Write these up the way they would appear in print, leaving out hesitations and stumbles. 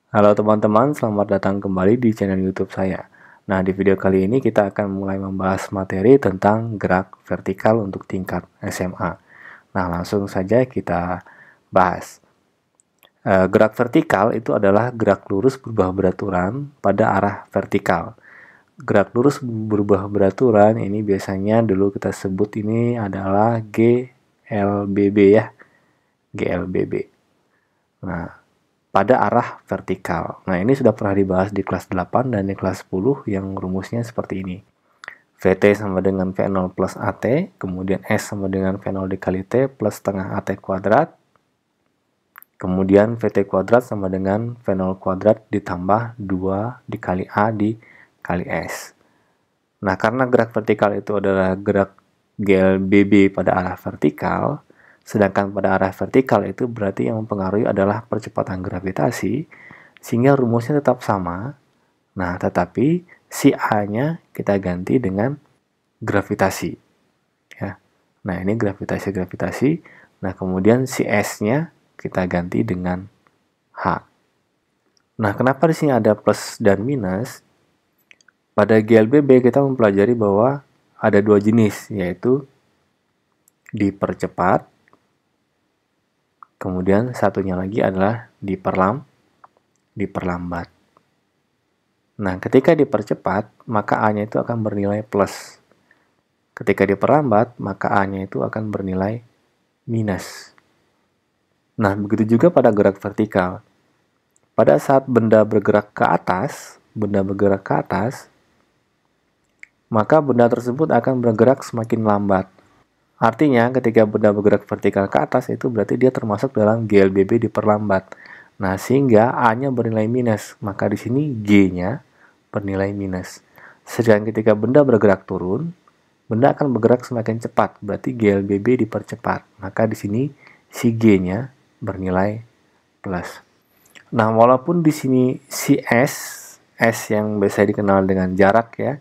Halo teman-teman, selamat datang kembali di channel YouTube saya. Nah, di video kali ini kita akan mulai membahas materi tentang gerak vertikal untuk tingkat SMA. Nah, langsung saja kita bahas. Gerak vertikal itu adalah gerak lurus berubah beraturan pada arah vertikal. Gerak lurus berubah beraturan ini biasanya dulu kita sebut ini adalah GLBB ya, GLBB. Nah, pada arah vertikal. Nah, ini sudah pernah dibahas di kelas 8 dan di kelas 10 yang rumusnya seperti ini. VT sama dengan V0 plus AT, kemudian S sama dengan V0 dikali T plus setengah AT kuadrat, kemudian VT kuadrat sama dengan V0 kuadrat ditambah 2 dikali A dikali S. Nah, karena gerak vertikal itu adalah gerak GLBB pada arah vertikal, sedangkan pada arah vertikal itu berarti yang mempengaruhi adalah percepatan gravitasi, sehingga rumusnya tetap sama. Nah, tetapi si A-nya kita ganti dengan gravitasi. Ya. Nah, ini gravitasi. Nah, kemudian si S-nya kita ganti dengan H. Nah, kenapa di sini ada plus dan minus? Pada GLBB kita mempelajari bahwa ada dua jenis, yaitu dipercepat, kemudian satunya lagi adalah diperlambat. Nah, ketika dipercepat, maka A-nya itu akan bernilai plus. Ketika diperlambat, maka A-nya itu akan bernilai minus. Nah, begitu juga pada gerak vertikal. Pada saat benda bergerak ke atas, maka benda tersebut akan bergerak semakin lambat. Artinya, ketika benda bergerak vertikal ke atas, itu berarti dia termasuk dalam GLBB diperlambat. Nah, sehingga A-nya bernilai minus, maka di sini G-nya bernilai minus. Sedangkan ketika benda bergerak turun, benda akan bergerak semakin cepat, berarti GLBB dipercepat. Maka di sini si G-nya bernilai plus. Nah, walaupun di sini si S yang biasa dikenal dengan jarak ya,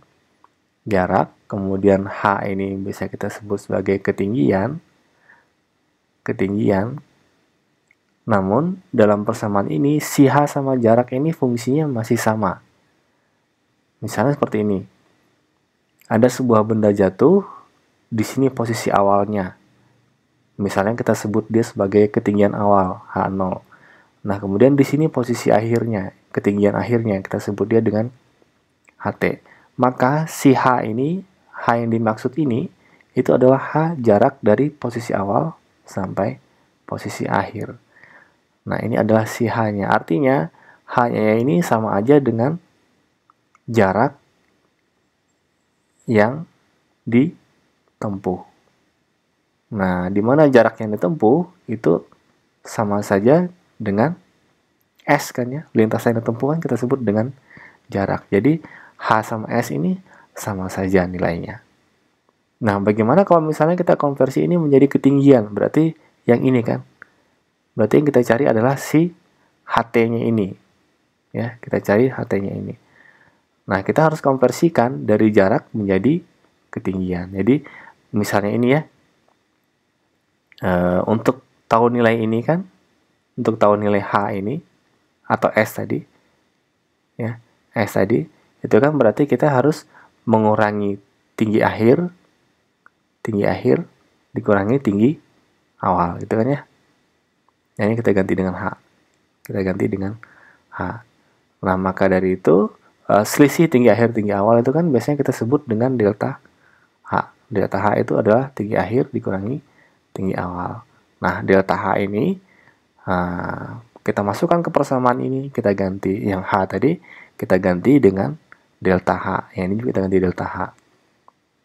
jarak, kemudian H ini bisa kita sebut sebagai ketinggian. Namun, dalam persamaan ini, si H sama jarak ini fungsinya masih sama. Misalnya seperti ini. Ada sebuah benda jatuh, di sini posisi awalnya. Misalnya kita sebut dia sebagai ketinggian awal, H0. Nah, kemudian di sini posisi akhirnya, ketinggian akhirnya, kita sebut dia dengan HT. Maka si H ini, H yang dimaksud ini, itu adalah H jarak dari posisi awal sampai posisi akhir. Nah, ini adalah si H-nya. Artinya, H-nya ini sama aja dengan jarak yang ditempuh. Nah, di mana jarak yang ditempuh itu sama saja dengan S kan ya. Lintasan yang ditempuh kan kita sebut dengan jarak. Jadi, H sama S ini sama saja nilainya. Nah, bagaimana kalau misalnya kita konversi ini menjadi ketinggian? Berarti yang ini kan. Berarti yang kita cari adalah si HT-nya ini. Ya, kita cari HT-nya ini. Nah, kita harus konversikan dari jarak menjadi ketinggian. Jadi, misalnya ini ya. Untuk tahu nilai ini kan, untuk tahu nilai H ini, atau S tadi, ya, S tadi, itu kan berarti kita harus mengurangi tinggi akhir dikurangi tinggi awal, gitu kan ya. Nah, ini kita ganti dengan H. Nah, maka dari itu, selisih tinggi akhir tinggi awal itu kan biasanya kita sebut dengan delta H. Delta H itu adalah tinggi akhir dikurangi tinggi awal. Nah, delta H ini, kita masukkan ke persamaan ini, kita ganti yang H tadi, kita ganti dengan delta H. Yang ini juga kita ganti delta H.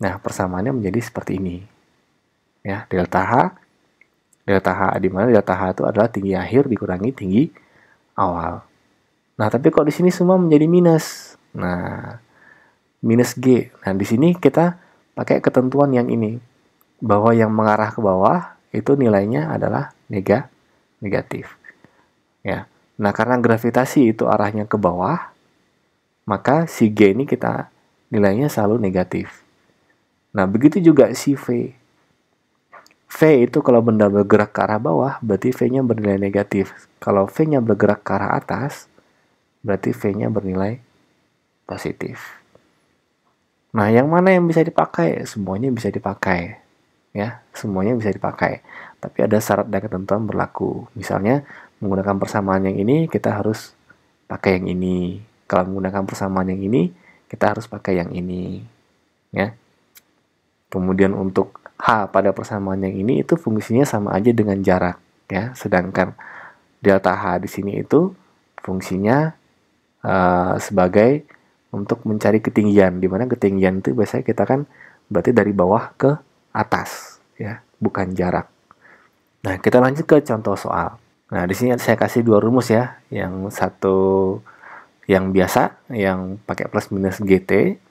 Nah, persamaannya menjadi seperti ini. Ya, delta H di mana delta H itu adalah tinggi akhir dikurangi tinggi awal. Nah, tapi kok di sini semua menjadi minus. Nah, minus G. Nah, di sini kita pakai ketentuan yang ini, bahwa yang mengarah ke bawah itu nilainya adalah negatif. Ya. Nah, karena gravitasi itu arahnya ke bawah, maka si G ini kita nilainya selalu negatif. Nah, begitu juga si V. V itu kalau benda bergerak ke arah bawah, berarti V-nya bernilai negatif. Kalau V-nya bergerak ke arah atas, berarti V-nya bernilai positif. Nah, yang mana yang bisa dipakai? Semuanya bisa dipakai. Ya, semuanya bisa dipakai. Tapi ada syarat dan ketentuan berlaku. Misalnya, menggunakan persamaan yang ini, kita harus pakai yang ini. Kalau menggunakan persamaan yang ini, kita harus pakai yang ini. Ya. Kemudian untuk H pada persamaan yang ini itu fungsinya sama aja dengan jarak. Ya. Sedangkan delta H di sini itu fungsinya sebagai untuk mencari ketinggian, di mana ketinggian itu biasanya kita kan berarti dari bawah ke atas, ya, bukan jarak. Nah, kita lanjut ke contoh soal. Nah, di sini saya kasih dua rumus ya, yang satu yang biasa, yang pakai plus minus GT,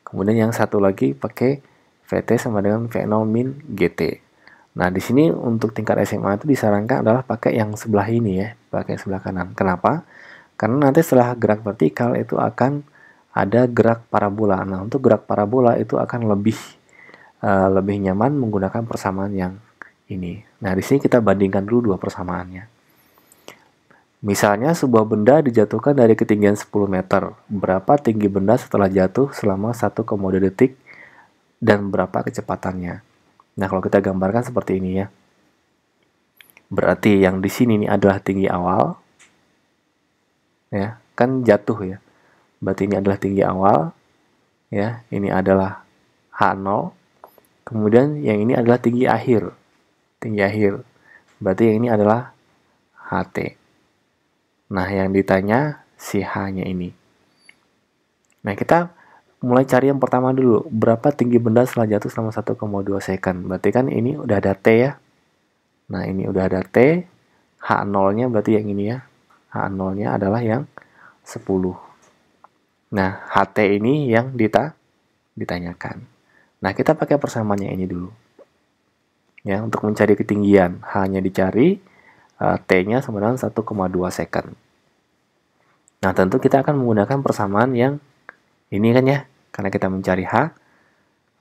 kemudian yang satu lagi pakai VT sama dengan V0 min GT. Nah, di sini untuk tingkat SMA itu disarankan adalah pakai yang sebelah ini ya, pakai sebelah kanan. Kenapa? Karena nanti setelah gerak vertikal itu akan ada gerak parabola. Nah, untuk gerak parabola itu akan lebih nyaman menggunakan persamaan yang ini. Nah, di sini kita bandingkan dulu dua persamaannya. Misalnya sebuah benda dijatuhkan dari ketinggian 10 meter. Berapa tinggi benda setelah jatuh selama 1,2 detik dan berapa kecepatannya? Nah, kalau kita gambarkan seperti ini ya. Berarti yang di sini ini adalah tinggi awal. Ya, kan jatuh ya. Berarti ini adalah tinggi awal, ya. Ini adalah H0. Kemudian yang ini adalah tinggi akhir. Tinggi akhir. Berarti yang ini adalah HT. Nah, yang ditanya si H-nya ini. Nah, kita mulai cari yang pertama dulu. Berapa tinggi benda setelah jatuh selama 1,2 second. Berarti kan ini udah ada T ya. Nah, ini udah ada T. H0-nya berarti yang ini ya. H0-nya adalah yang 10. Nah, HT ini yang ditanyakan. Nah, kita pakai persamaannya ini dulu. Ya, untuk mencari ketinggian, H-nya dicari, T-nya sama dengan 1,2 second. Nah, tentu kita akan menggunakan persamaan yang ini kan ya, karena kita mencari H.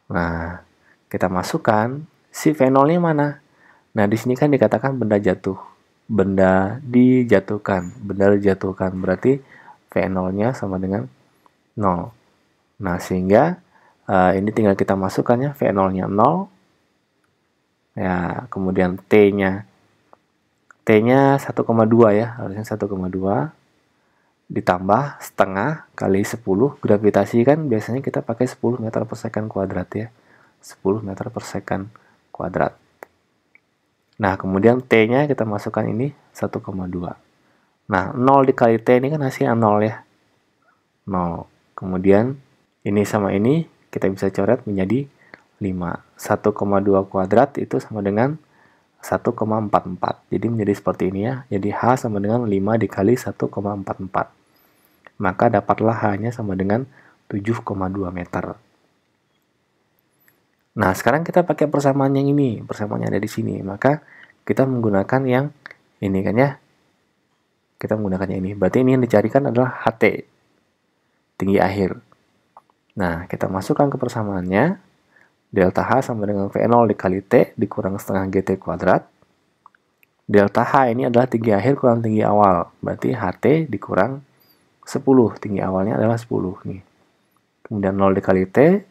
Nah, kita masukkan si V0-nya mana? Nah, di sini kan dikatakan benda jatuh. Benda dijatuhkan. Benda dijatuhkan berarti V0-nya sama dengan 0. Nah, sehingga ini tinggal kita masukkan ya, V0-nya 0. Ya, kemudian T-nya 1,2 ya, harusnya 1,2 ditambah setengah kali 10. Gravitasi kan biasanya kita pakai 10 meter per second kuadrat ya. 10 meter per second kuadrat. Nah, kemudian T-nya kita masukkan ini 1,2. Nah, 0 dikali T ini kan hasilnya 0 ya. 0. Kemudian ini sama ini kita bisa coret menjadi 5. 1,2 kuadrat itu sama dengan 1,44. Jadi menjadi seperti ini ya. Jadi H sama dengan 5 dikali 1,44. Maka dapatlah H-nya sama dengan 7,2 meter. Nah, sekarang kita pakai persamaan yang ini. Persamaannya ada di sini. Maka kita menggunakan yang ini kan ya. Kita menggunakan yang ini. Berarti ini yang dicarikan adalah HT. Tinggi akhir. Nah, kita masukkan ke persamaannya. Delta H sama dengan V0 dikali T dikurang setengah GT kuadrat. Delta H ini adalah tinggi akhir kurang tinggi awal. Berarti HT dikurang 10. Tinggi awalnya adalah 10. Nih. Kemudian 0 dikali T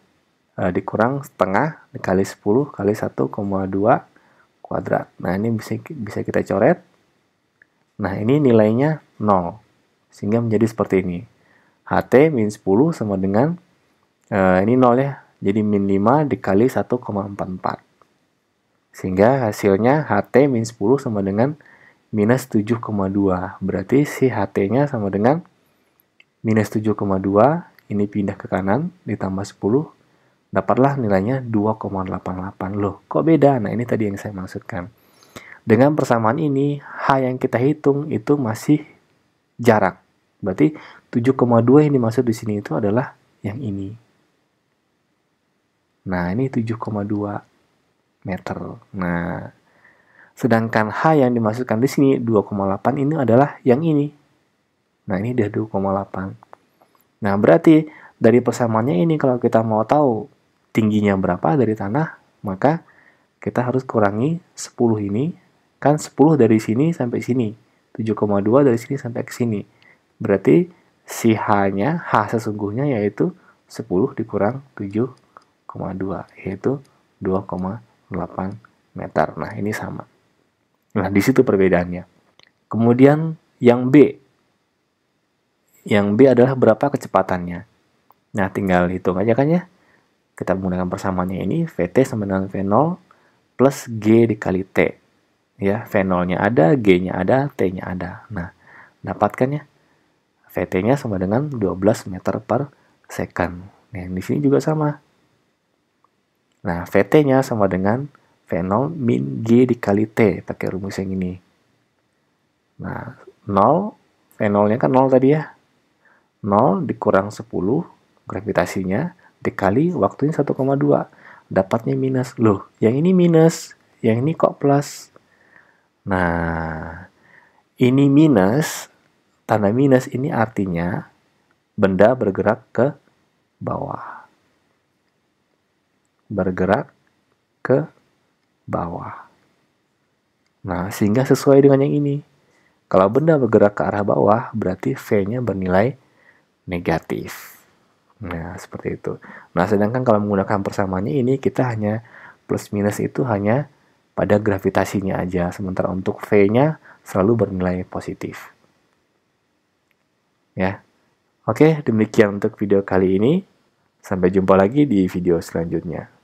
dikurang setengah dikali 10 kali 1,2 kuadrat. Nah, ini bisa kita coret. Nah, ini nilainya 0. Sehingga menjadi seperti ini. HT min 10 sama dengan ini 0 ya. Jadi min 5 dikali 1,44. Sehingga hasilnya HT min 10 sama dengan minus 7,2. Berarti si HT-nya sama dengan minus 7,2. Ini pindah ke kanan ditambah 10. Dapatlah nilainya 2,88. Loh, kok beda? Nah, ini tadi yang saya maksudkan. Dengan persamaan ini, H yang kita hitung itu masih jarak. Berarti 7,2 yang dimaksud di sini itu adalah yang ini. Nah, ini 7,2 meter. Nah, sedangkan H yang dimasukkan di sini 2,8 ini adalah yang ini. Nah, ini dia 2,8. Nah, berarti dari persamaannya ini kalau kita mau tahu tingginya berapa dari tanah, maka kita harus kurangi 10 ini. Kan 10 dari sini sampai sini. 7,2 dari sini sampai ke sini. Berarti si H-nya, H sesungguhnya yaitu 10 dikurang 7,2, yaitu 2,8 meter. Nah, ini sama. Nah, di situ perbedaannya. Kemudian yang B. Yang B adalah berapa kecepatannya. Nah, tinggal hitung aja kan ya. Kita menggunakan persamaannya ini, VT sama dengan V0 plus G dikali T. Ya, V0-nya ada, G-nya ada, T-nya ada. Nah, dapatkan ya. VT-nya sama dengan 12 meter per second. Nah, di sini juga sama. Nah, VT-nya sama dengan V0 min G dikali T. Pakai rumus yang ini. Nah, 0, V0-nya kan 0 tadi ya. 0 dikurang 10, gravitasinya, dikali waktunya 1,2. Dapatnya minus. Loh, yang ini minus. Yang ini kok plus. Nah, ini minus. Tanda minus ini artinya benda bergerak ke bawah. Bergerak ke bawah. Nah, sehingga sesuai dengan yang ini. Kalau benda bergerak ke arah bawah, berarti V-nya bernilai negatif. Nah, seperti itu. Nah, sedangkan kalau menggunakan persamaannya ini, kita hanya plus minus itu hanya pada gravitasinya aja. Sementara untuk V-nya selalu bernilai positif. Ya. Oke, demikian untuk video kali ini. Sampai jumpa lagi di video selanjutnya.